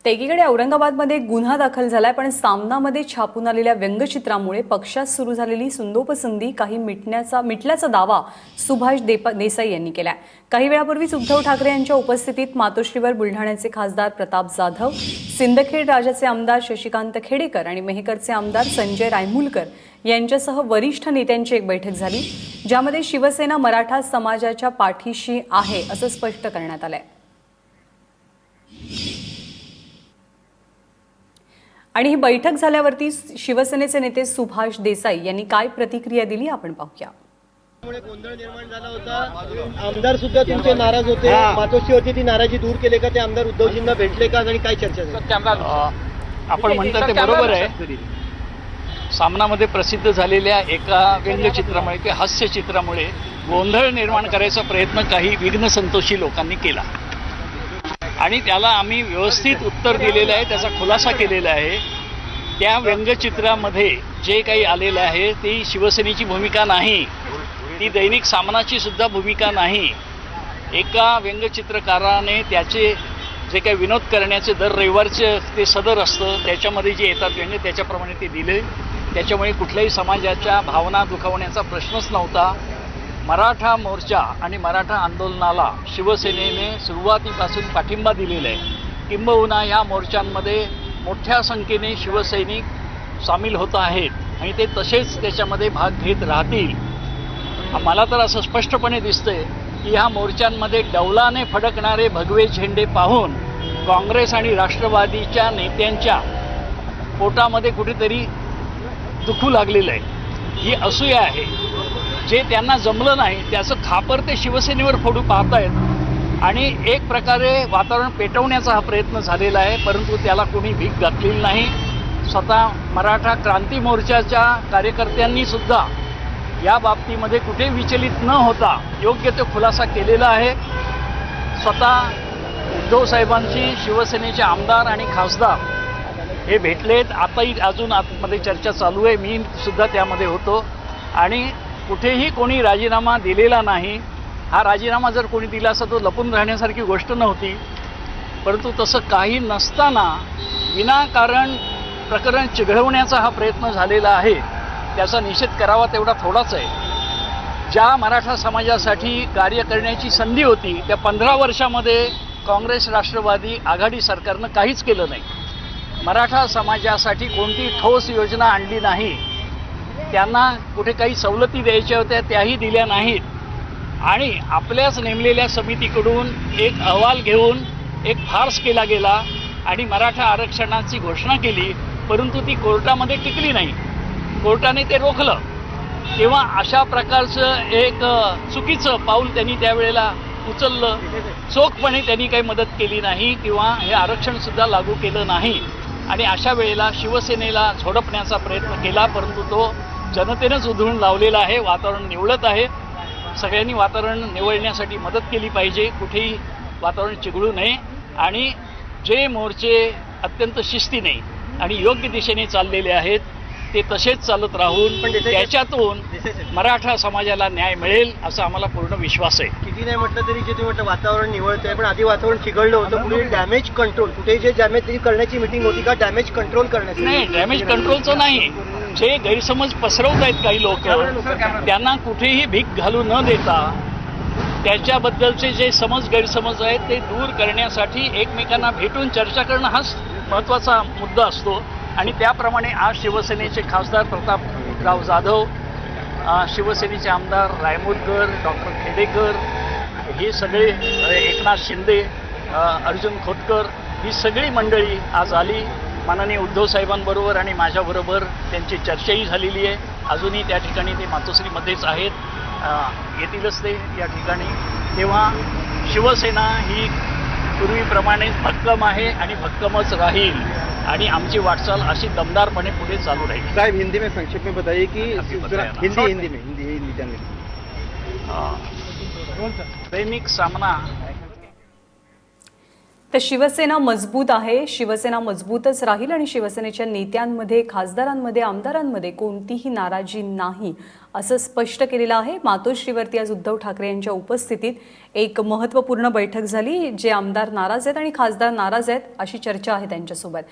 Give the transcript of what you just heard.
एकीकडे औरंगाबादमध्ये गुन्हा दाखल झालाय, पण सामनामध्ये छापून आलेल्या व्यंगचित्रामुळे पक्षात सुरू झालेली सुंदोपसंधी काही मिटल्याचा दावा सुभाष देसाई यांनी केलाय। काही वेळापूर्वीच उद्धव ठाकरे यांच्या उपस्थितीत मातोश्रीवर बुलढाण्याचे खासदार प्रताप जाधव, सिंदखेड राजाचे आमदार शशिकांत खेडेकर आणि मेहकरचे आमदार संजय रायमुलकर यांच्यासह वरिष्ठ नेत्यांची एक बैठक झाली, ज्यामध्ये शिवसेना मराठा समाजाच्या पाठीशी आहे असं स्पष्ट करण्यात आलंय। आणि ही बैठक झाल्यावरती शिवसेनेचे नेते सुभाष देसाई यांनी काय प्रतिक्रिया दिली आपण पाहूया। गोंधळ निर्माण झाला होता, आमदार सुद्धा तुमचे नाराज होते, मातोश्रीवरती ती नाराजी दूर केले का? ते आमदार उद्धवजींना भेटले का आणि काय चर्चा झाली? आपण म्हणता ते बरोबर आहे। सामनामध्ये प्रसिद्ध झालेल्या एका व्यंगचित्रामुळे किंवा हास्यचित्रामुळे गोंधळ निर्माण करायचा प्रयत्न काही विघ्न संतोषी लोकांनी केला आणि त्याला आम्ही व्यवस्थित उत्तर दिलेलं आहे, त्याचा खुलासा केलेला आहे। त्या व्यंगचित्रामध्ये जे काही आलेलं आहे ती शिवसेनेची भूमिका नाही, ती दैनिक सामनाची सुद्धा भूमिका नाही। एका व्यंगचित्रकाराने त्याचे जे काही विनोद करण्याचे दर रविवारचे ते सदर असतं, त्याच्यामध्ये जे येतात व्यंग त्याच्याप्रमाणे ते दिले। त्याच्यामुळे कुठल्याही समाजाच्या भावना दुखावण्याचा प्रश्नच नव्हता। मराठा मोर्चा आणि मराठा आंदोलनाला शिवसेनेने सुरुवातीपासून पाठिंबा दिलेला आहे। किंबहुना या मोर्चांमध्ये मोठ्या संख्येने शिवसैनिक सामील होत आहेत आणि ते तसेच त्याच्यामध्ये भाग घेत राहतील। मला तर असं स्पष्टपणे दिसतंय की ह्या मोर्चांमध्ये डौलाने फडकणारे भगवे झेंडे पाहून काँग्रेस आणि राष्ट्रवादीच्या नेत्यांच्या पोटामध्ये कुठेतरी दुखू लागलेलं आहे। ही असूया आहे, जे त्यांना जमलं नाही त्याचं खापर ते शिवसेनेवर फोडू पाहतायत आणि एक प्रकारे वातावरण पेटवण्याचा हा प्रयत्न झालेला आहे, परंतु त्याला कोणी भीक घातलेली नाही। स्वतः मराठा क्रांती मोर्चाच्या कार्यकर्त्यांनी सुद्धा या बाबतीमध्ये कुठे विचलित न होता योग्य तो खुलासा केलेला आहे। स्वतः उद्धव साहेबांची शिवसेनेचे आमदार आणि खासदार हे भेटलेत, आताही अजून आतमध्ये चर्चा चालू आहे, मी सुद्धा त्यामध्ये होतो आणि कुठेही कोणी राजीनामा दिलेला नाही। हा राजीनामा जर कोणी दिला असता तो लपून राहण्यासारखी गोष्ट नव्हती, परंतु तसं काही नसताना विनाकारण प्रकरण चिघळवण्याचा हा प्रयत्न झालेला आहे। त्याचा निषेध करावा तेवढा थोडाच आहे। ज्या मराठा समाजासाठी कार्य करण्याची संधी होती त्या 15 वर्षामध्ये काँग्रेस राष्ट्रवादी आघाडी सरकारनं काहीच केलं नाही। मराठा समाजासाठी कोणती ठोस योजना आणली नाही, त्यांना कुठे काही सवलती द्यायच्या होत्या त्याही दिल्या नाहीत आणि आपल्याच नेमलेल्या समितीकडून एक अहवाल घेऊन एक फार्स केला गेला आणि मराठा आरक्षणाची घोषणा केली, परंतु ती कोर्टामध्ये टिकली नाही, कोर्टाने ते रोखलं। तेव्हा अशा प्रकारचं एक चुकीचं पाऊल त्यांनी त्यावेळेला उचललं। चोखपणे त्यांनी काही मदत केली नाही किंवा हे आरक्षणसुद्धा लागू केलं नाही आणि अशा वेळेला शिवसेनेला झोडपण्याचा प्रयत्न केला, परंतु तो जनतेनंच उधळून लावलेला आहे। वातावरण निवळत आहे, सगळ्यांनी वातावरण निवळण्यासाठी मदत केली पाहिजे, कुठेही वातावरण चिघळू नये आणि जे मोर्चे अत्यंत शिस्तीने आणि योग्य दिशेने चाललेले आहेत ते तसेच चालत राहून पण त्याच्यातून मराठा समाजाला न्याय मिळेल असा आम्हाला पूर्ण विश्वास आहे। किती नाही म्हटलं तरी जे तुम्ही म्हटलं वातावरण निवळत आहे, पण आधी वातावरण चिघळलं होतं, पुढे डॅमेज कंट्रोल कुठे जे डॅमेज करण्याची मीटिंग होती का? डॅमेज कंट्रोल करण्याची नाही, डॅमेज कंट्रोलचं नाही। जे गैरसमज पसरवत आहेत काही लोक, त्यांना कुठेही भीक घालू न देता त्याच्याबद्दलचे जे गैरसमज आहेत ते दूर करण्यासाठी एकमेकांना भेटून चर्चा करणं हाच महत्त्वाचा मुद्दा असतो आणि त्याप्रमाणे आज शिवसेनेचे खासदार प्रतापराव जाधव, शिवसेनेचे आमदार रायमुलकर, डॉक्टर खेडेकर, हे सगळे, एकनाथ शिंदे, अर्जुन खोतकर, ही सगळी मंडळी आज आली। माननीय उद्धव साहेबांबरोबर आणि माझ्याबरोबर त्यांची चर्चाही झालेली आहे। अजूनही त्या ठिकाणी ते मातोश्रीमध्येच आहेत, येतीलच ते या ठिकाणी। तेव्हा शिवसेना ही पूर्वीप्रमाणेच भक्कम आहे आणि भक्कमच राहील आणि आमची वाटचाल अशी दमदारपणे पुढे चालू राहील। साहेब, हिंदी में संक्षेप में बताइए कि हिंदी दैनिक सामना तर शिवसेना मजबूत आहे, शिवसेना मजबूतच राहील आणि शिवसेनेच्या नेत्यांमध्ये, खासदारांमध्ये, आमदारांमध्ये कोणतीही नाराजी नाही असं स्पष्ट केलेलं आहे. मातोश्रीवरती आज उद्धव ठाकरे यांच्या उपस्थितीत एक महत्त्वपूर्ण बैठक झाली. जे आमदार नाराज आहेत आणि खासदार नाराज आहेत अशी चर्चा आहे त्यांच्यासोबत.